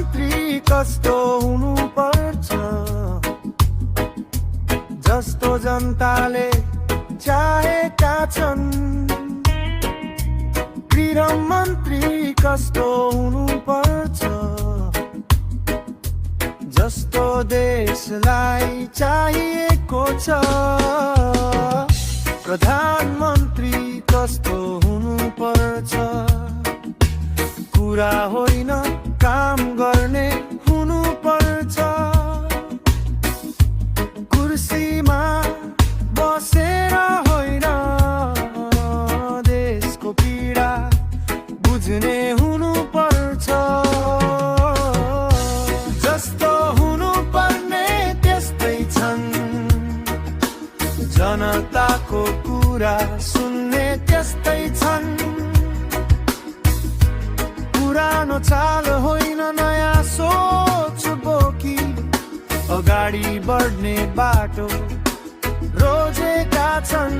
प्रधानमन्त्री कस्तो हुनुपर्छ जस्तो जनताले चाहेका छन्। गृहमन्त्री कस्तो हुनुपर्छ जस्तो देशलाई चाहिएको छ। प्रधानमन्त्री कस्तो हुनुपर्छ कुरा होइन काम गर्ने हुनुपर्छ। कुर्सीमा बसेर होइन देशको पीडा बुझ्ने हुनुपर्छ। जस्तो हुनुपर्ने त्यस्तै छन् जनताको कुरा सुन्ने त्यस्तै छन्। पुरानो चाल होइन नयाँ सोच बोकी अगाडि बढ्ने बाटो रोजेका छन्।